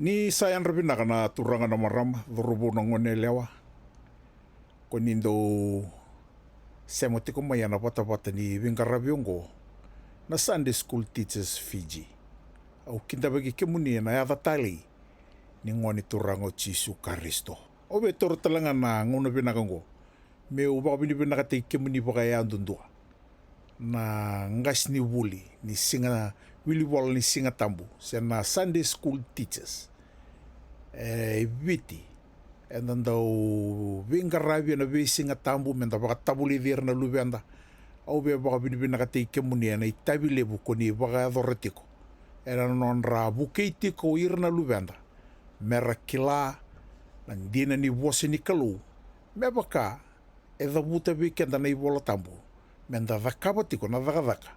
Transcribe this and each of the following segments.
Ni sayan rabina kana turanga na maram dhurubu na ngone lewa. Ko nindo semoti ko mayana pata ni vingarabiongo na Sunday School Teachers Fiji. Au kinda bagi kemuni na ya tali ni ngoni turango Jisu Karisto. O be toro talanga na ngona binakango. Me uba bini binakate kemuni baka ya ndundua. Na ngas ni wuli ni singa wili wala ni singa tambu na Sunday School Teachers viti en dan dau vinga rabia na vi singa tambu men da baka tabuli dir na lubenda au be baka bini bina kate kemuni na itabile bu koni baka doretiko era non ra bukeiti ko irna lubenda mera kila nang dina ni wose ni kalu me baka e da buta vi kenda na ibola tambu menda vakabati ko na vakavaka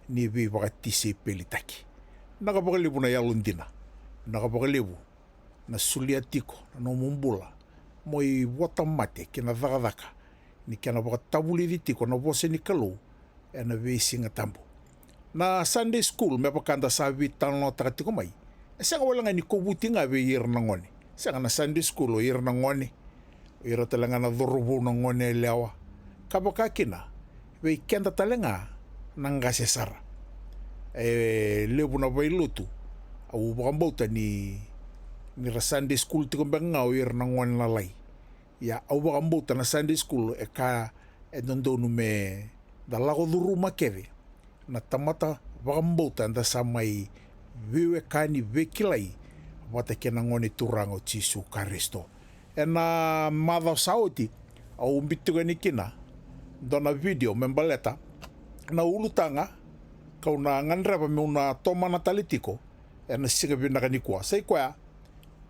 ni vi baka tise pelitaki naga baka lebu na yalundina naga baka lebu na suliatiko na mumbula moi wata mate kina vakavaka ni kena baka tabuli ditiko na vose ni kalu e na vi singa tambu na Sunday School me baka anda sabi tano takatiko mai e sanga wala nga ni kobuti nga vi ir na ngoni sanga na Sunday School o ir na ngoni ira talanga na dhurubu na ngoni lewa kabaka kina ve kenda talenga nanga sesara lebu na vai lutu au bambauta ni ra Sunday School tiko benga o ir na ngoni lalai ya au bambauta na Sunday School e ka e dondo me da lago duru makeve na tamata bambauta nda samai viwe kani vekilai wata kena ngoni turango Jisu Karisto na madha sauti au mbituga ni kina dona video membaleta na ulutanga kau na nganreba me una toma na talitiko na siga bina kanikwa sai kwa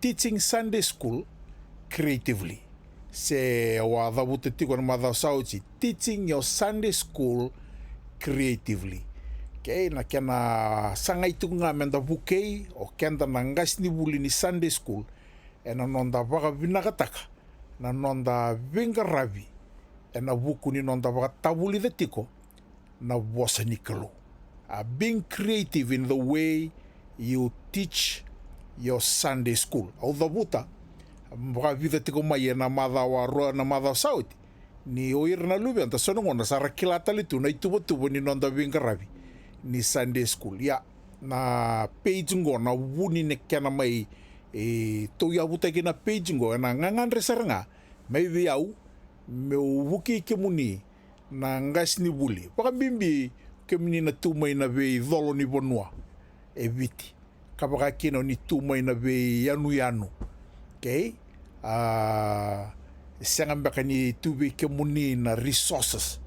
teaching Sunday School creatively se wa dhabuti tiko na madha sauti teaching your Sunday School creatively kei na kena sanga itu nga menda bukei o kenda na ngas ni buli ni Sunday School na nonda baka vinakataka na nonda vingarabi na buku ni nonda baka tabuli de tiko na wasa ni kalu being creative in the way you teach your Sunday School au dhabuta baka vida tiko mai na madha wa roa na madha sauti ni oir na lubi anta sonongo na sara kilata litu na itubo ni nonda vingarabi ni Sunday School ya na page ngo na wuni ne kena mai to ya buta ki na page ngo na ngangan resaranga mai viau me wuki kemuni na ngas ni buli baka bimbi kemuni na tumai na ve dolo ni bonua viti kabaka kino ni tumai na ve yanu okay sanga baka ni tubi kemuni na resources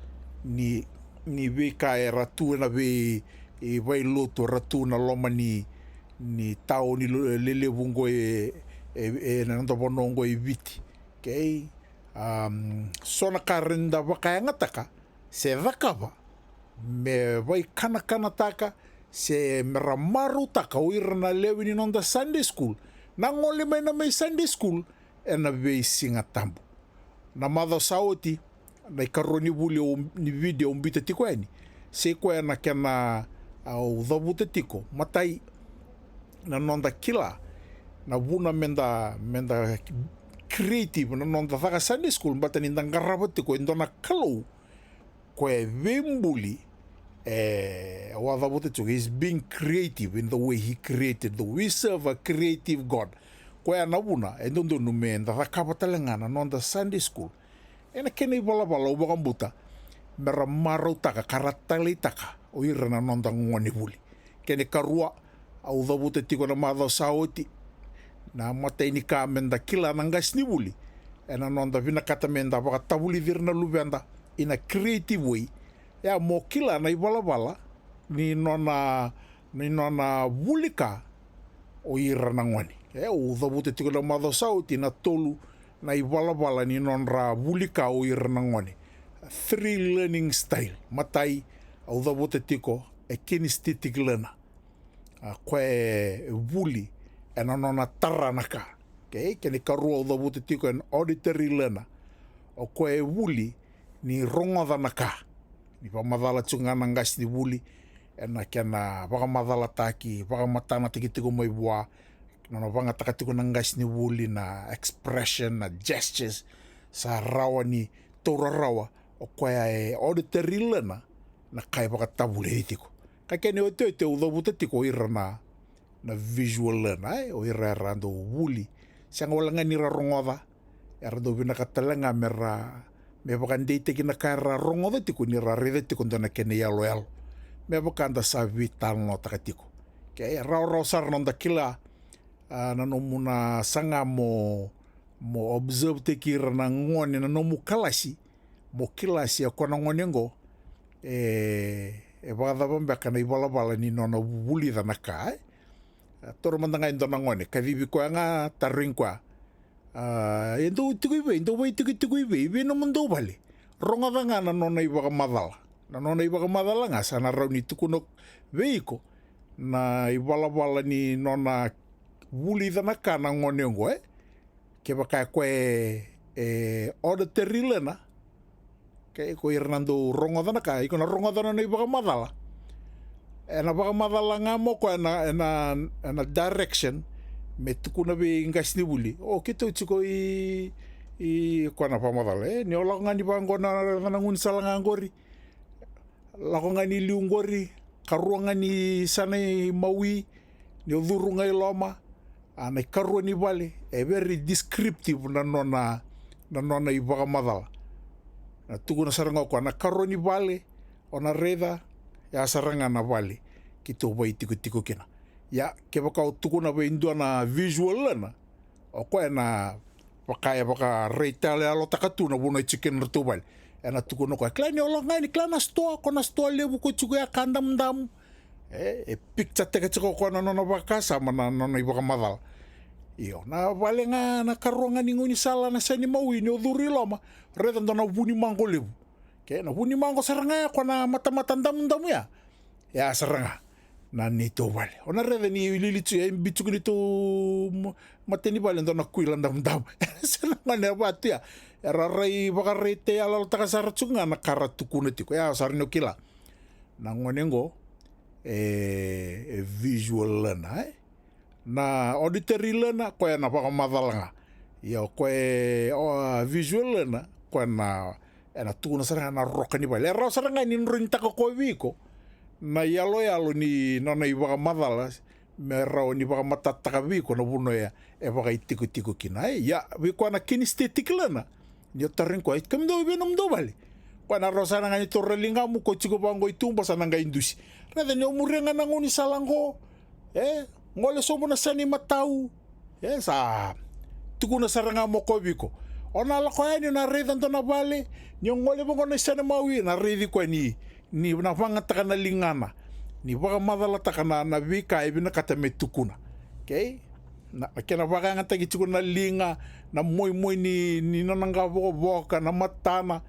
ni ve ka ratu na ve vai loto ratu na loma ni tau ni lele bungo na ndo bonongo viti okay sona karenda baka ngataka se vakava me vai kana taka se meramaru taka uirna lewi ni nonda Sunday School na ngole mai na mai Sunday School na ve singa tambu na madha sauti na karoni buli ni video umbita tiko eni se ko na kena au dhabuta tiko matai na nonda kila na buna menda creative na nonda thaka Sunday School bata ni ndangaraba tiko indona kalau ko vembuli wa dhabuta tiko is being creative in the way he created the we serve a creative God ko na buna endondo no menda thaka batalenga na nonda Sunday School ena kena bala ubakambuta mera marau taka karatali taka o irana nonda ngoni buli kene karua au dhabuta tiko na madha sauti na mata ini ka menda kila na ngas ni buli ena nonda vinakata menda baka tabuli virna lubenda in a creative way ya mo kila na ibala ni nona bulika o irana ngoni o dhabuta tiko na madha sauti na tolu na ibala ni nonra bulika o irana ngoni 3 learning style matai au dhabuta tiko kinesthetic learner koe wuli ena nona taranaka okay kene karua au dhabuta tiko an auditory learner o koe wuli ni rongoda naka ni pamadala tungana ngas ni wuli ena kena baka madala taki baka matana tiki tiko mai bua nono vanga takatiku na ngas ni wuli na expression na gestures sa rawa ni tora rawa o koea e auditory lana na kai baka tabule itiko ka kene o te udabuta tiko ira na visual lana o ira rando wuli sanga wala ngani ra rongoda era do bina katalanga mera me baka ndete kina kara rongoda tiko ni ra rede tiko ndana kene yalo yalo me baka anda sa vital no takatiko ke rau sar nonda kila na muna sanga mo observe te kira na ngone na nomu kalasi mo kilasi ako na ngone ngo bada bamba kana ibala ni nona wuli da naka toro mandanga indo na ngone kavivi ko nga taring kwa endo tiku ibe no mundo bale ronga nga na nona ibaga madala nga sana rauni tukunok veiko na ibala ni nona wuli da naka na ngone ngo ke baka ko auditory lana ke ko Hernando rongo dana ka iko na rongo dana ni baka madala baka madala nga mo ko na direction me tuku na be ngas ni wuli kito chiko i ko na pa madala ni ola nga ni bango na ngun sala nga ngori la ko nga ni liungori karuanga ni sanay mawi ni uduru nga iloma ana karua ni vale very descriptive na nona ibaka madala na tuku na saranga ko na karua ni vale ona reda ya saranga na vale kito bai tiku kina ya ke baka tuku na be indua na visual lana o ko na baka reitale alo takatu na buno chicken rtu vale ana tuku no ko klani ola ngani klana sto ko na sto lebu ko chugo ya kandam dam picture teka chiko ko na nona baka sama na nona ibaka madala iyo na vale nga na karonga ni nguni sala na sani mawi ni udhuri loma reda na vuni mango lebu ke na vuni mango saranga ko na mata ndamu ya saranga na nito vale ona reda ni lilitu ya bitu nito mateni vale na kuila ndamu saranga ne batu ya rai baka rete ala taka sarachunga na karatuku netiko ya sarino kila na ngonengo visual lana na auditory lana ko na baka madalanga yo ko visual lana ko na tuna saranga na roka ni bale ra saranga ni rinta ko viko na yalo ni nona ibaka madala me ra ni baka matata viko na buno ya baka tiku kina ya viko na kinesthetic lana ni tarin ko it kam do benom do bale ko na ra saranga ni torrelinga mu ko chiko bango itumba sananga indusi na de no murenga na ngoni salango ngole somo na sani matau sa tuku na saranga mo ko biko ona la ko ni na reda ndo na vale ni ngole mo na sani mawi na redi ko ni na vanga takana lingana ni baka madala takana na vika ibina kata metukuna okay na kena baka ngata gichuko na linga na moi ni nanga boka na matana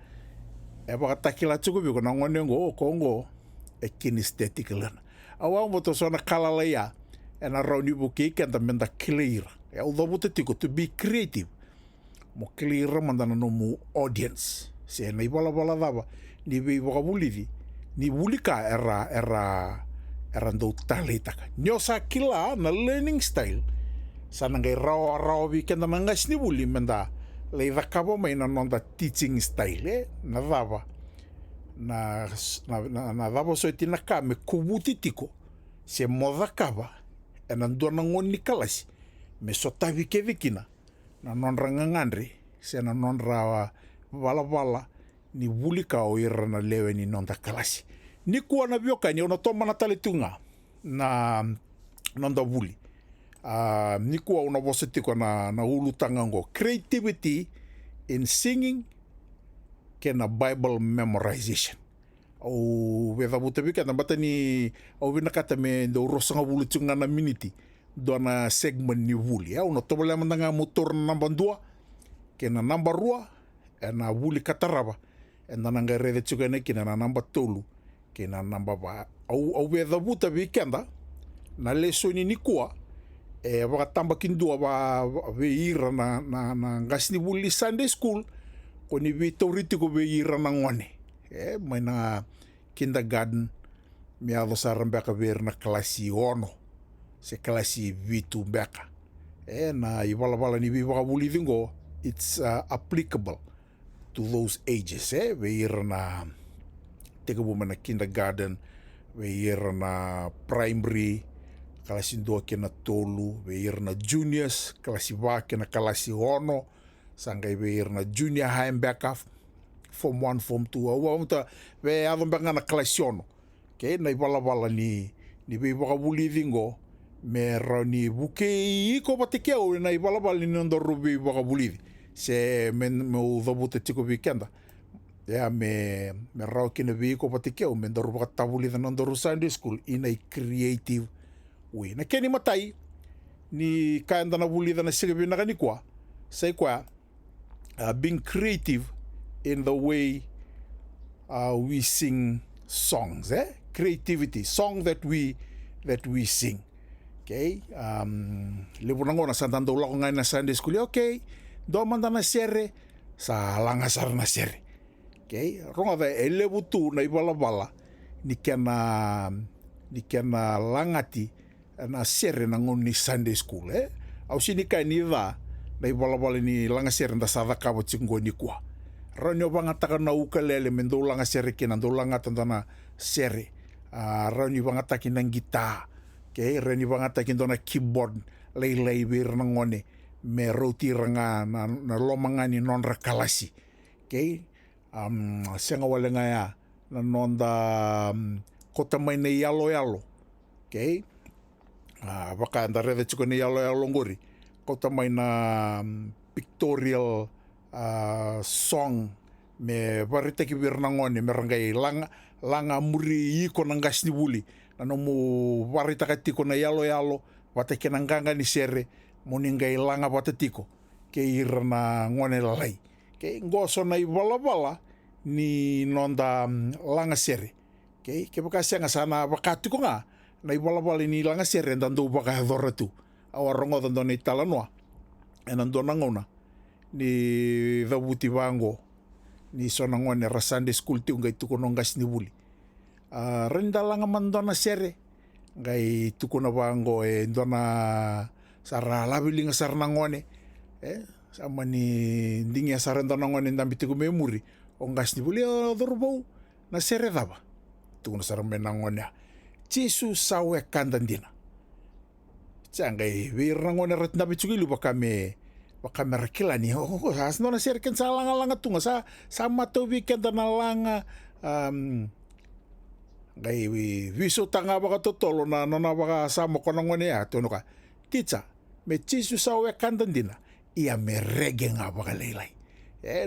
baka takila chuko biko na ngone ngo kongo kinesthetic lana awa mo to sona kalala ya na rauni buki kenta menda clear ya udo buta tiko to be creative mo clear mandana no mu audience se na ibala daba ni be buli ni bulika era ndo talita nyosa kila na learning style sana ngai raw bi kenta mangas ni buli menda le vakabo mai na nonda teaching style na daba na daba so tina ka me kubuti tiko se moda kaba ndo na ngoni kalasi me sotavi ke vikina na non rangangandri se na non rawa vala ni bulika o ira na lewe ni non da kalasi ni kuwa na bioka ni ona toma na taletunga na non da buli ni kuwa una bosetiko na ulu tangango creativity in singing ke na Bible memorization o veda buta bika na bata ni o vina kata me do rosanga bulu chunga na miniti do na segment ni wuli ya uno tobole mandanga motor na number 2 ke na number 2 na wuli kataraba na nanga rede chunga ne kina na number 3 ke na number ba o veda buta bika na lesoni ni kuwa baka tamba kindua ba veira na ngasni wuli Sunday school ko ni vitoriti ko veira na ngone may na kindergarten mi ado sa rambeka ver na klasi 1 se klasi vitu beka na iwala-wala ni wakawulithingo, it's applicable to those ages. Weira na teka buma na kindergarten, weira na primary, kalasi 2 kena tolu, weira na juniors, kalasi 4 kena kalasi 1, sangkai weira na junior high and back up, form 1, form 2, awa we adon banga na kalasi 1. Okay, na iwala-wala ni wakawulithingo, me rauni buke iko patekeo na iwala-wala ni nandoro wakawulithi. Se men mo dhabuta tiko weekenda. Ya me rao kina viko patikeo men doru baka tabuli da nandoru Sunday school in a creative way. Na keni matai ni kaenda na buli da na sigabi na kani kwa. Say kwa being creative in the way we sing songs, creativity, song that we sing. Okay? Lebu nango na santando ula ko ngayon na Sunday school. Okay. Domanda na sere sa langasar na sere. Okay, ronga da elebu tu na iwala-wala ni kena langati na sere na ngoni Sunday school. Au sini kai ni da na iwala-wala ni langasere na sa ka botsingo ni kwa. Ranyo banga taka na ukulele mendo langasere kina ndo langata na sere. Ranyo banga taki na gita. Okay, ranyo banga taki na keyboard lay bir na ngone. Me roti ranga na lomanga ni non rakalasi. Okay? Senga wale nga ya na nonda kota mai na yalo. Okay? Baka anda reda chuko ni yalo ngori. Kota mai na pictorial song me barita ki bir nangone me rangai langa muri iko nangas ni buli. Na mu barita ka tiko na yalo wata kenanganga ni sere. Moningai langa patatiko ke irna ngone lalai ke ngoso na iwala-wala ni nonda langa sere ke baka senga sana bakatiko nga na iwala-wala ni langa sere ndando baka doratu awarongo dando ni talanoa enando nangona ni dabuti bango ni sona ngone ra Sunday school ti ngai tuko nongas ni buli renda langa mandona sere ngai tuko na bango ndona sara labilinga sarna ngone sama ni ndingia sarenda ngone ndambiti ko memuri ongas ni buli dorbo na sere daba tu na sarme ngone Jesu sawe kandandina changai wir ngone rat ndambiti ko lu bakame rakilani has no na sere ken salanga tunga sama to weekend na langa gai viso tanga baka totolo na baka sama kono ngone ya to no ka teacher me Jesu sawe kandandina ia me rege nga bakaleilai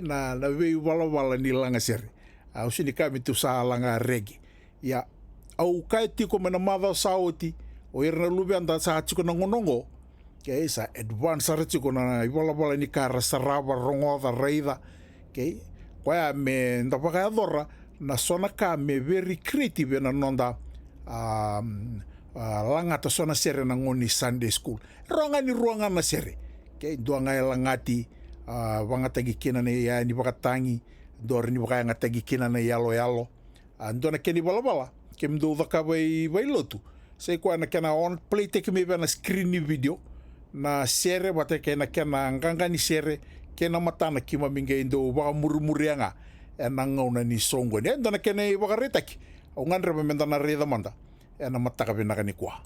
na wei wala ni langa sere au sini kami tu sa langa rege ya au kai tiko mena mother sauti o irna lubi anda sa chiko na ngonongo ke sa advance sa chiko na wala ni kara saraba rongo da reida ke kwa me nda baka adora na sona ka me very creative na nonda langa to sona sere na ngoni Sunday school ronga ni ruanga na sere ke doanga langati wanga tagi kina ne ya ni bakatangi dor ni baka nga tagi kina na yalo andona keni bala ke mdo daka vai lotu sei kwa na kana on play take me na screen ni video na sere bate ke na kana nganga ni sere ke na matana kima minge indo baka murmurianga na ngona ni songo ne andona kene baka retaki o ngandre memenda na reda manda na mataka binaka ni kwa.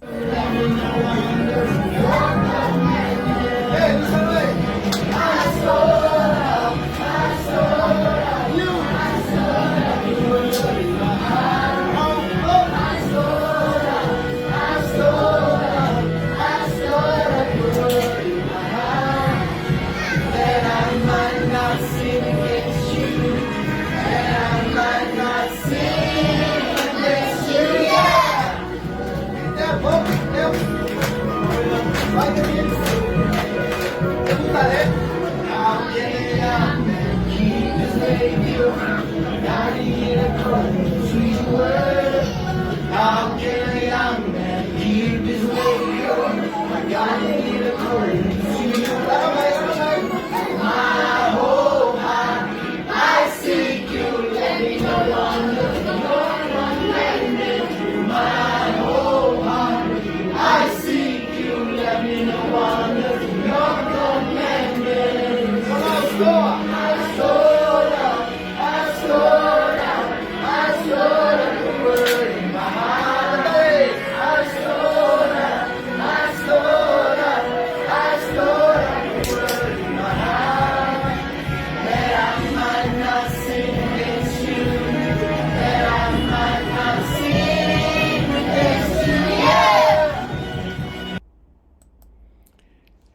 I seek you, let me know wonder.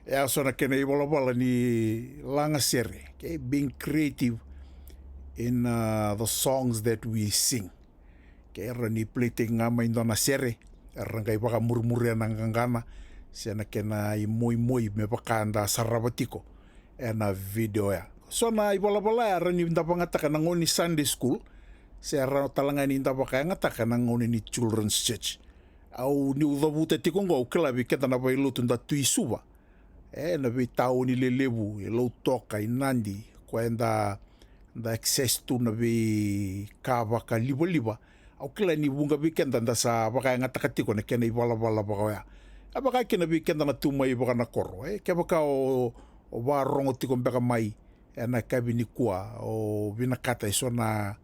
so na kena iwala ni langa sere, okay? Being creative in the songs that we sing. Okay, rani pliting nga maindo na sere, rangai baka murmure na ngangana, siya na kena imoi me baka anda sarabatiko, na video ya. So na iwala rani ndapangata ka nangoni Sunday school, siya rano talangan ni ndapaka ngata ka nangoni ni Children's Church. Au ni udhabuta tiko nga ukilabi keta na bailutu nda tuisuba. Na vi tau ni lelebu, lau toka inandi, kwa enda access to na vi kava ka liba. Au kila ni bunga vi kenda nda sa baka ngata katiko na kena iwala baka ya. Baka kena vi kenda na tumai baka na koro. Kia baka o warongo tiko mbeka mai, na kabi ni kua, o vinakata iso na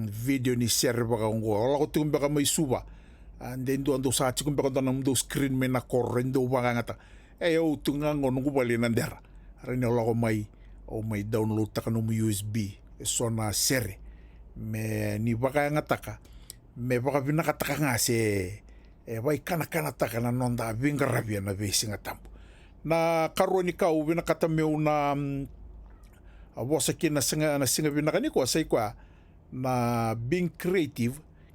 video ni sere baka ungo. Ola ko tiko mbeka mai suba. And then do sa chikum baka na mdo screen me na koro, ndo baka ngata. O tungango nungu bali nandera. Rani ola ko mai, o mai download taka no USB. So na sere. Me ni baka ngataka. Me baka vinakataka nga se, wai kana taka na nonda vinga rabia na vesi ngatambu. Na karo ni kau vinakata meu na wasa ki na singa vinakani ko say kwa na being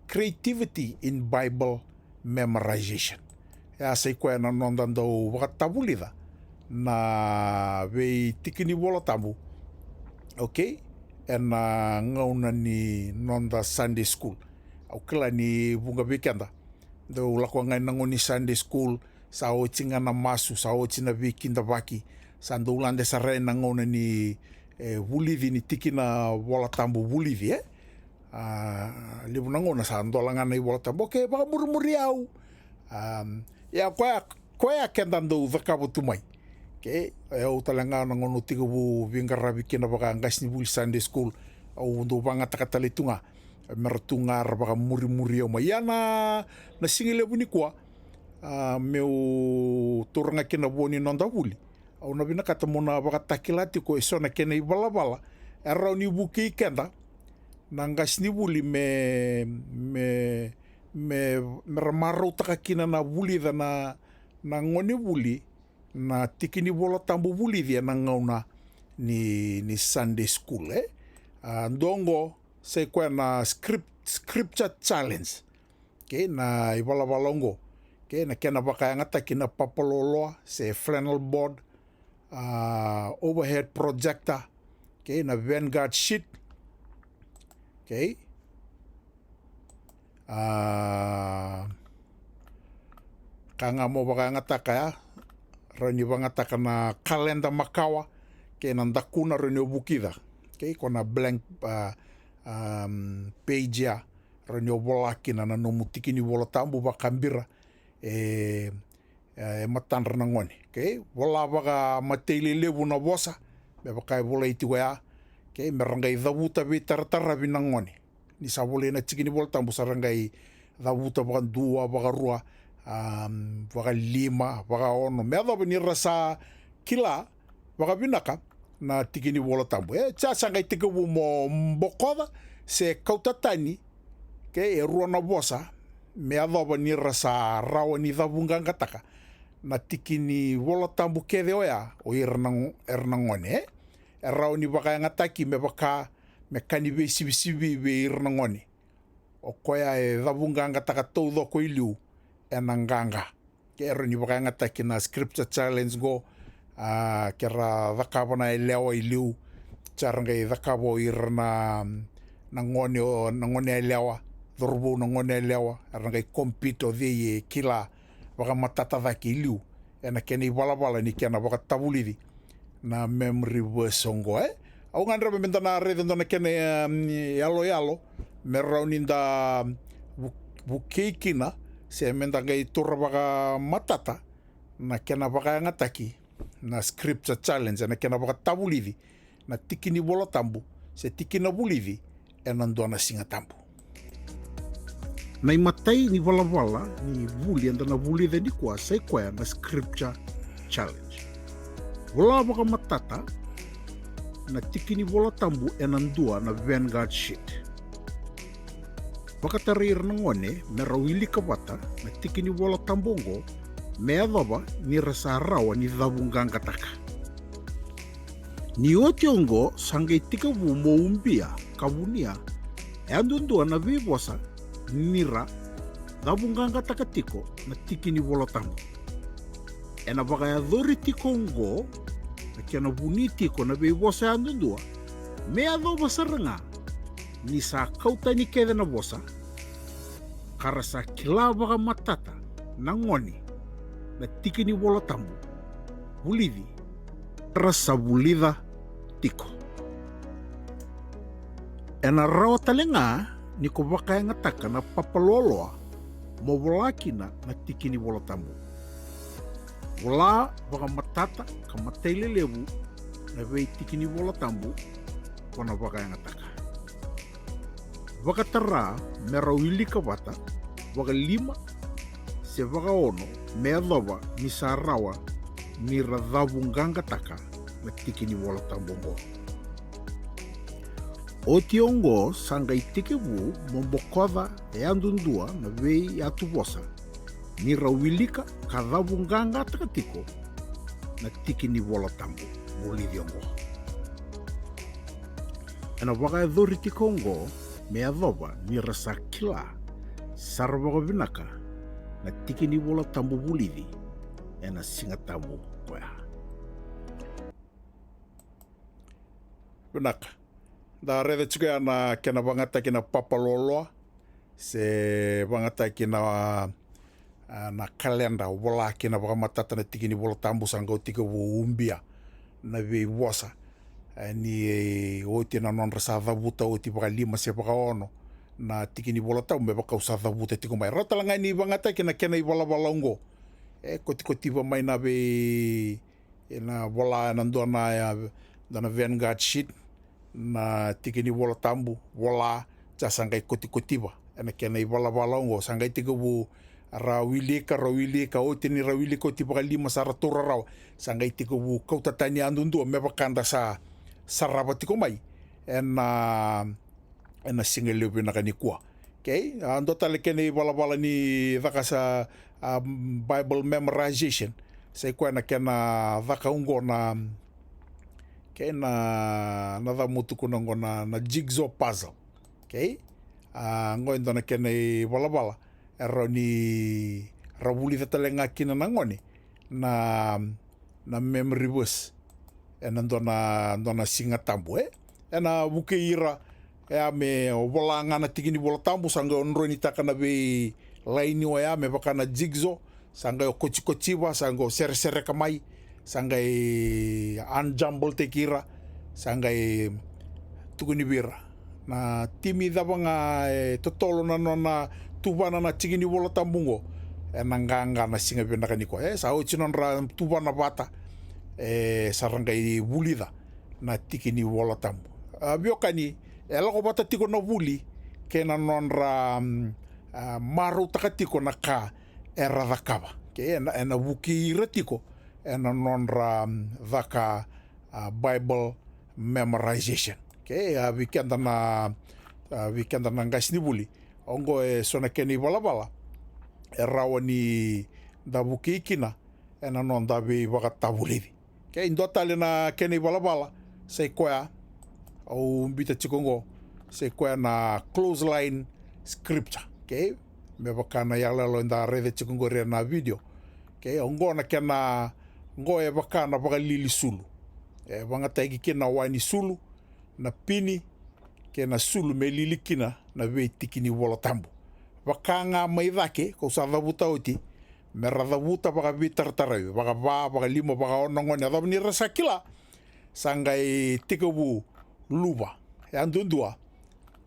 creativity in Bible memorization. Say kwa na nonda do wakatabulida na vei tikini wola tambu. Okay? Na ngauna ni nonda Sunday school. Au kila ni bunga vikenda. Do lakwa ngai nangoni Sunday school sa o tinga na masu sa o tina vikinda vaki. Sa ndo ulande sa re nangona ni wulivi ni tikina wola tambu wulivi libu nangona sa ndo langana i wola tambu. Okay, baka murmuri au. Koya kenda ndo vakabu tumai. Okay, au talanga nangono tigabu vingarabi kina baka ngas ni buli Sunday school au ndo banga takatalitunga meratunga baka muri au mayana na singile buni kwa meu turanga kina boni nonda buli au na bina kata mona baka takilati ko isona kena ibala era ni buki kenda na ngas ni buli me ramaro takakina na buli na ngoni buli na tikini bola tambu buli dia na ngauna ni Sunday school ndongo say kwa na scripture challenge. Okay, na ibala balongo. Okay, na kena baka ngata kina papaloloa say flannel board, overhead projector. Okay, na Vanguard sheet. Okay. Kanga mo baka ngata kaya rani bangata kana kalenda makawa ke nandakuna rani obukida. Okay, kona blank page ya rani obolakina na nomutikini bola tambu bakambira matanra nangone. Okay, bola baka matele lebu na bosa be baka bola itiwa. Okay, merangai dabuta be tartara binangone. Ni sabole na tikini bola tambu sarangai dabuta baka dua baka rua baka lima baka ono meada bani rasa kila baka binaka na tikini bola tambu sangai tikabu mo mbokoda se kautatani ke rua na bosa meada bani rasa rawani dabunga ngataka na tikini bola tambu kede oya o irnangone rawani baka ngataki me baka mekani be sibi be irnangone o koya dabunga ngataka todo ko iliu enanganga kero ni baka ngata kina scripture challenge go kera vakabona elewa iliu charanga vakabo irna nangone elewa dorbo nangone elewa aranga compete de kila baka matata vaki iliu ena keni bala ni kena baka tabulidi na memory verse ongo au ngandra mentana re dona kene yalo merauninda bukikina se mendangai turra baka matata na kena baka ngataki na scripture challenge na kena baka tabulidi na tikini bola tambu se tikina bulidi enandona singa tambu na matai ni wala ni buli anda na bulidi ni kwa sai kwa na scripture challenge bola baka matata na tikini bola tambu enandua na Vanguard sheet Pakatarir nangone merawili kabata na tikini bola tambongo mea dhava ni rasa rawa ni dhavunganga taka. Ni oti ongo sangai tika vu mo umbia kavunia e andundua na vivosa nira dhavunganga taka tiko na tiki ni volotambu. E na vakaya dhori tiko ongo na kia na vuni tiko na vivosa e andundua mea dhava saranga ni sa kauta ni kede na vosa karasa kila vaka matata na ngoni na tiki ni volotambu vulivi rasa vulida tiko. E na rawa talenga ni ko vakaya ngataka na papaloloa mo volakina na tiki ni volotambu. Vola vaka matata ka mataile levu na vei tiki ni volotambu kona vakaya ngataka. Vaka tara mera wili ka vata vaka lima se vaka ono mea dhava ni sa rawa ni radhavunganga taka na tiki ni volotambu ngo. Oti ongo sangai tiki vu mombokodha e andundua na vei atu vosa ni rawilika ka dhavunganga taka tiko na tiki ni volotambu vulidhi ongo. Ena vaka e dhori tiko ongo mea dhava ni rasa kila sarvaka vinaka na tiki ni volotambu vulidhi ena singatambu koya. Vinaka. Da reda tsuka na kena vangata kena papaloloa se vangata kena na kalenda vola kena vakamatata na tiki ni volotambu sangau tika vo umbia na vei vosa ni oti na non rasa dhavuta oti vaka lima se vaka ono na tiki ni volotambu me vaka usa dhavuta tiko mai ratalanga ni vangata kena i vala ungo e koti va mai na vei na vola nandua na Vanguard sheet na tiki ni volotambu vola ja sangai kotiba ena kena i vala ungo sangai tika vo rawilika oti ni rawilika oti vaka lima sa ratura rawa sangai tika vo kautatani andundua me vakanda sa sarava tiko mai ena singele vinaka ni kua. Okay, ando tale kena i vala ni vaka sa Bible memorization sai kua na kena vaka ungo na kena na mutuku nango na jigsaw puzzle. Okay, ngo ndo na kena i vala ero ni ravuli talenga kina nangoni na memory verse ena ndo na singatambu ena buke ira me vola ngana tiki ni volotambu sanga onro ni taka na be laini wa me baka na jigsaw sanga kochiva sanga sere kamai sanga unjumble te kira sanga tukuni bira na timi davanga totolo na tuvana na tiki ni volotambu ngo nanganga na singa benaka ni ko sa ochinon ra tuvana vata saranga i vulida na tiki ni volotambu biokani elako bata tiko na vuli kena non ra maru taka tiko na ka era dakava ke ena vuki retiko ena non ra vaka Bible memorization ke weekend na ngas ni vuli ongo sona keni vala rawa ni da vuki kina ena non da vi vaka tavulivi ke indotale na keni vala sai koya au mbita chikongo se koya na clothesline scripture okay me bakana yalalo nda rede chikongo re na video okay ongo na kena ngo bakana baka lili sulu banga taigi kena wani sulu na pini kena sulu me lili kina na ve tikini volotambu bakanga mai dake ko sa davuta oti me radavuta baka vitartarayo baka limo baka onongo ne adabni rasakila sangai tikabu luba andundua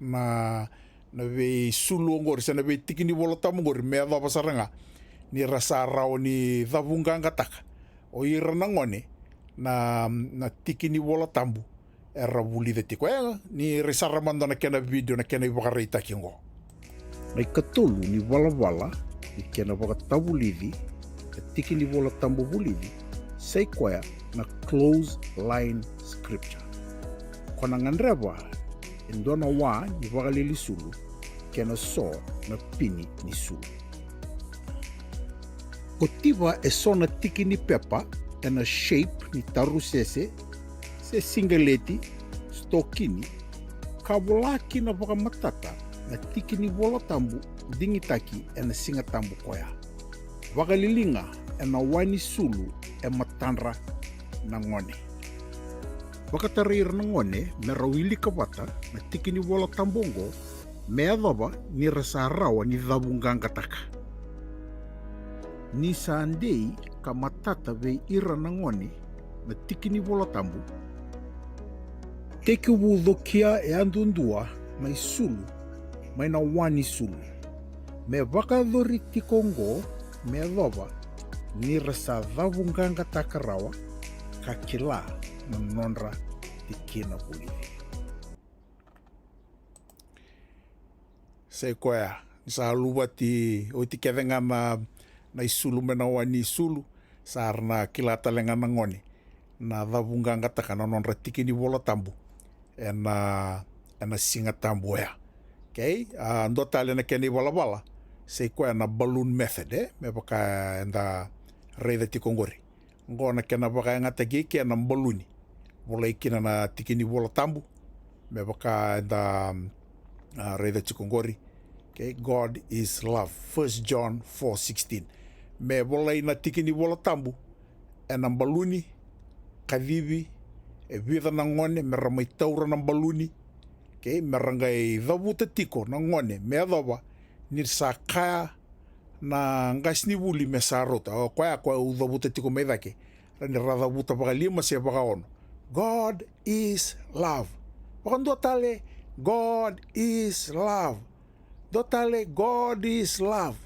na ve sulu ngor sana ve tikini volotambu ngor me adaba saranga ni rasa rao ni davunganga taka o irana ngone na tikini volotambu era vulida tiko ni resara mandana kena video na kena ibakarita kingo na ikatulu ni vala ni kena vakatavulidi tikini volotambu vulidi sai koya na close line scripture kona ngandreva indona wa ni vakalili sulu kena so na pini ni sulu Kotiva e sona tiki ni pepa ena shape ni taru se singaleti stokini kabulaki na wakamatata na tiki ni wola tambu dingitaki ena singa tambu koya. Wakalilinga ena wani sulu e matandra na ngone. Wakatarir na ngone me rawili kawata na tiki ni wola tambongo me adaba ni rasa rawa ni dhabunganga taka. Ni saandei ka matata ve ira na ngone na tiki ni wola tambu. Teki wudhokia e andundua mai sulu mai na wani sulu. Me wakadhori tikongo me adaba ni rasa dhabunganga taka rawa ka kila na nonra tikina pulili. Se koea, sa luwa ti o ti kevenga na isulu me na wani isulu, sa arna kila talenga na ngoni, na dhabunganga taka na nonra tikini wola tambu, ena singa tambu ea. Okay, ndo tale na keni wala, se koea na balloon method, me baka enda reida tikongori. Ngona kena baka ngata geki na ballooni. Wola ikina na tikini wola tambu, me baka enda reida tikongori. Okay, God is love. 1 John 4:16. Me wola ina tikini wola tambu, ena ballooni, kadhivi, e vida na ngone, me ramai taura na ballooni. Okay, me rangai dhavuta tiko na ngone, me adhava, ni sa kaya na ngasni wuli me sa rota. O kwa udhavuta tiko me dhake. Rani radhavuta baka lima se baka ono. God is love. Baka ndo tale, God is love. Dotale, God is love.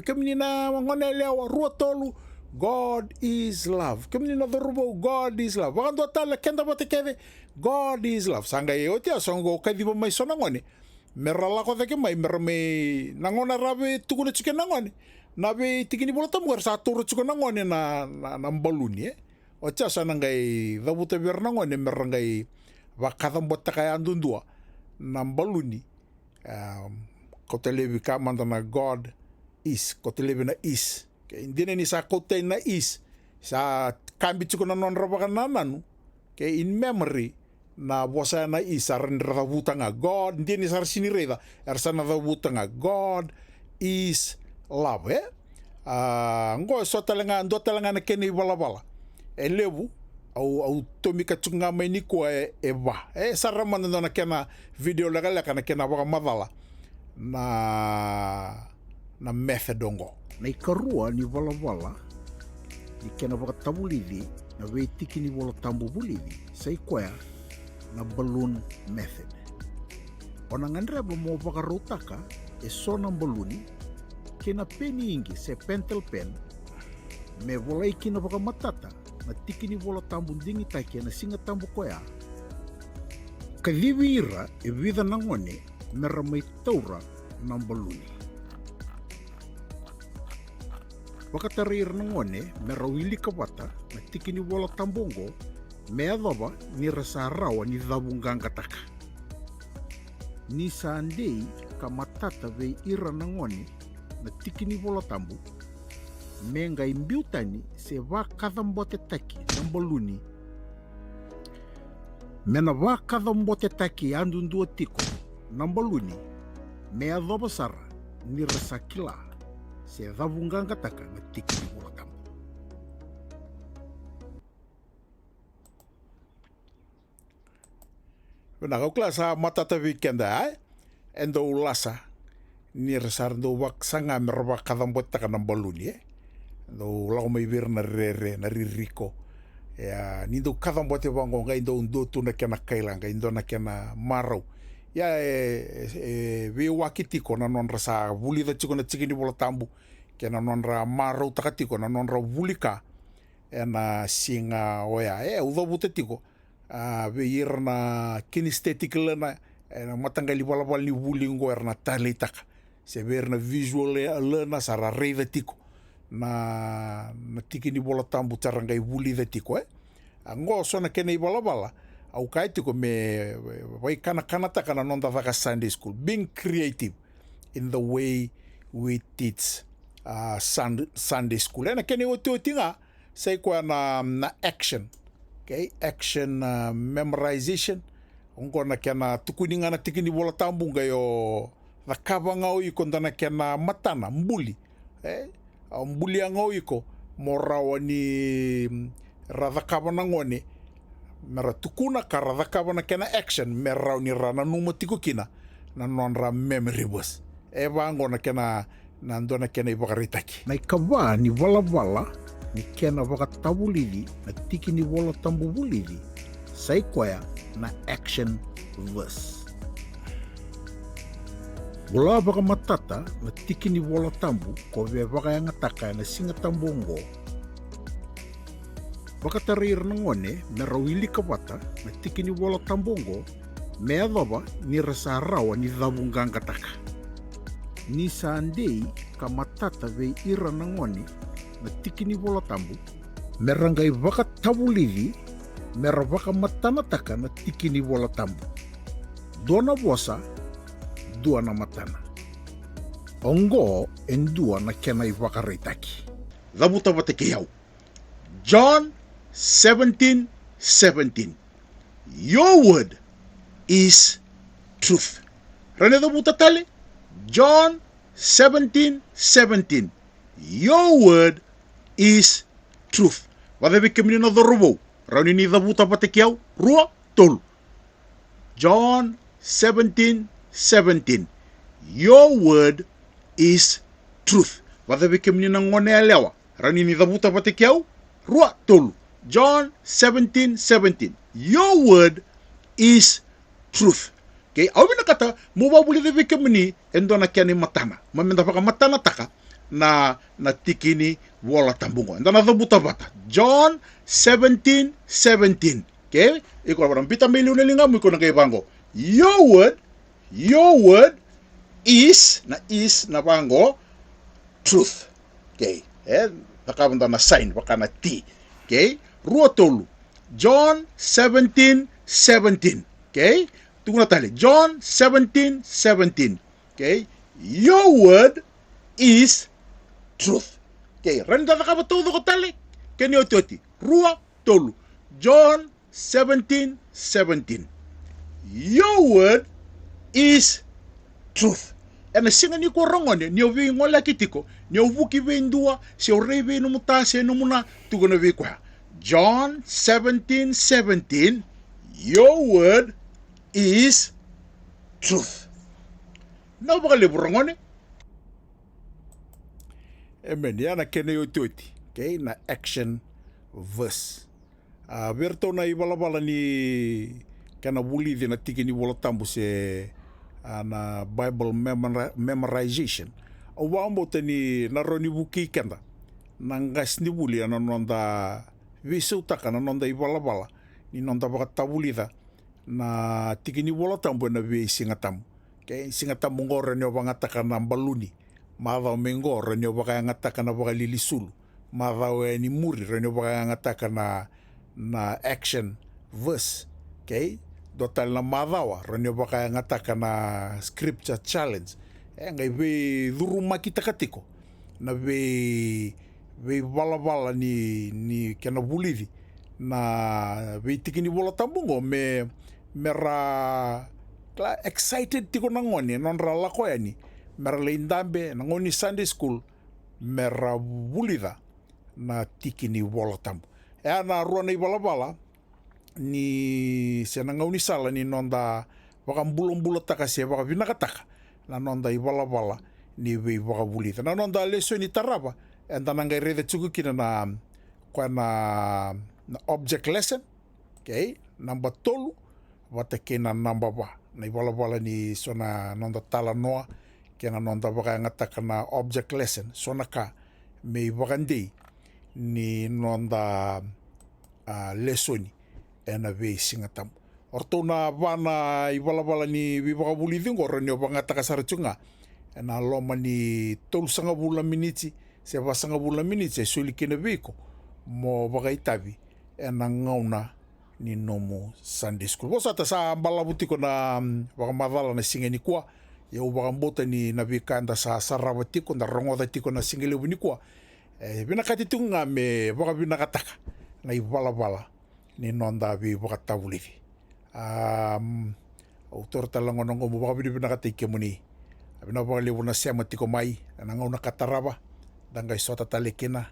Kami na ngone lewa ruotolu, God is love. Kami na dharubo, God is love. Baka dotale kenda bate keve, God is love. Sanga yotia songo kadiba mai sona ngone. Merala ko thake mai merame nangona rabe tukuna chike nangone. Nabe tikini bola tamu sa turu chike nangone na baluni Ocha sana ngai dhabuta ber nangone merangai wakadam botta kaya andundua na baluni. Kotelebi ka mandana God is, kotelebi na is. Indine ni sa kote na is, sa kambi chuko na non rabaka nananu, in memory na bosa na is, aran rabuta nga God, indine sa sinireda, arsana rabuta nga God is love, ngo so talanga, ndo talanga na kene wala. Lebu, au tomika chunga mai ni ko e ba. Saramana na kena video laga na kena waka madala. Na methodongo. Na ikarua ni wala ni kena waka tabulidi na weitiki ni wala tambu bulidi sa ikoya na balloon method. Ona ngandre mo waka rotaka e sona ballooni kena peni ingi se pentel pen me wala ikina waka matata na tiki ni wala tambu dingi taki na singa tambu koya. Kadhiwira e vida nangone meramai taura ng baluni. Wakatarir ng ngone merawili kawata na tiki ni wala tambongo me adaba ni rasa rawa ni dhabunggang kataka. Ni saandei kamatata ve ira ng ngone na tiki ni wala tambu me nga imbiutani se wakadambote taki ng baluni. Me na wakadambote taki andundua tiko ng baluni me adhoba sara ni rasakila se dhabunganga taka na tiki ni wala tambu. Kau klasa matata weekenda endo ulasa ni rasar ndo waksanga merwa kadambot taka ng baluni ndo lau mai vir na rere na ririko ya nindo kadambot e wango nga ndo tu na kena kailanga ndo na kena marau ya we wakitiko na non rasa wuli da chiko na chikini bola tambu ke na non ra marau takatiko na non ra wulika na singa oya udo butetiko we ir na kinesthetic lena na matangali bola bola ni wuli ngo na talitaka se ver na visual lena sara reida tiko na tikini bola tambu tarangai wuli da tiko ngo so na kene bola bola au kaitiko me wai kana taka na nonda vaka Sunday school, being creative in the way we teach Sunday school. Ena kene oti nga sai kwa na action. Okay, action memorization. Ongo na kena tukuninga na tikini bola tambunga yo rakava ngau iko ndana kena matana mbuli. Mbuli ngau iko morawa ni radakava na ngone mera tukuna ka radakava na kena action mera ni rana numa tikukina na nonra memory bus. Eva ngona kena nandona kena ibakaritaki. Na ikawa ni wala ni kena wakatabulili na tiki ni wala tambubulili sai kwaya na action verse. Wala baka matata na tiki ni wala tambu ko ve baka yang ataka na singa tambongo. Baka tarir na ngone merawili kabata na tiki ni wala tambongo me adoba ni rasa rawa ni dabungang kataka. Ni Sunday ka matata ve ira na ngone na tiki ni wala tambu merangai baka tabulili mera baka matanataka na tiki ni wala tambu. Dona bosa dua na matana. Ongo en dua na kena ibaka reitaki. Zabuta bateke yau. John 17:17. Your word is truth. Rane zabuta tali. John 17:17. Your word is truth. Wadabi kemini na dorobo. Rani ni zabuta bateke yau. Rua tolu. John 17:17. Your word is truth. Wadabi kemini na ngone alewa. Rani ni zabuta bateke yau. Rua tolu. John 17:17. Your word is truth. Okay, awi na kata mubabuli de kemini endo na kiani matana. Mamenda paka matana taka na tikini wala tambungo. Endo na zabuta bata. John 17:17. Okay, iko barang pita miliun linga mo iko na kay bango. Your word is na bango truth. Okay, nakabunda na sign baka na T. Okay, ruotolu. John 17:17. Okay, tunggu tali. John 17:17. Okay, your word is truth. Okay, renda nakabatudo ko tali. Kenyo toti. Ruotolu. John 17:17. Your word is truth. Ena singa ni ko rongone ni ovi ngola kitiko ni ovuki vendua se orebe no muta se no muna tugona vi kwa. John 17:17. Your word is truth. Na baka le rongone. Amen. Yana kene yo toti. Okay, na action verse. Verto na ibalabala ni kana buli na tiki ni wala tambu se na Bible memorization. Awambo tani naroni buki kenda. Nangas ni buli ana nonda visutaka na nonda ibalabala ni nonda baka tabulida na tiki ni wala tambu na vi singatam. Okay, singatam ngora ni bangataka na baluni. Mava mengora ni baka ngataka na baka lilisulu. Mava ni muri ni baka ngataka na action verse. Okay, dotal na madawa ranyo baka ngataka na scripture challenge ngai be duruma kita katiko na be bala ni kena bulivi na be tikini bola tambungo mera excited tiko nangoni nonra lako yani mera leindambe nangoni Sunday school mera bulida na tikini bola tambu na ruana bala ni senanga unisala ni nonda waka mbulong taka se waka vinakataka na nonda ibala ni waka bulita na nonda leso ni taraba enda nanga rede tsukukina na kwa na object lesson. Okay, namba tolu wata kena namba ba na ibala ni sona nonda tala noa kena nonda waka ngataka na object lesson sona ka me wakandei ni nonda lesoni ena ve singatam. Orto na vana ibalabala ni vivakabuli vingo rani obangata kasarachunga ena loma ni tolu sanga bula miniti se vasanga bula miniti suli kena viko mo bagaitavi ena ngauna ni nomo Sunday school. Bosa ta sa bala butiko na wakamadala na singa ni kwa ia ubagambota ni na vikanda sa sarawa tiko na rongoda tiko na singile unikwa vinakati tunga me baka vinakataka na ivala ni nonda vi baka tabulivi autor talangonongo mo baka vinakati kemuni abina baka lewu na sema tiko mai na ngau na kataraba danga isota talekina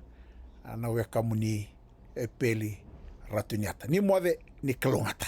na weka muni peli ratunyata ni moade ni kalungata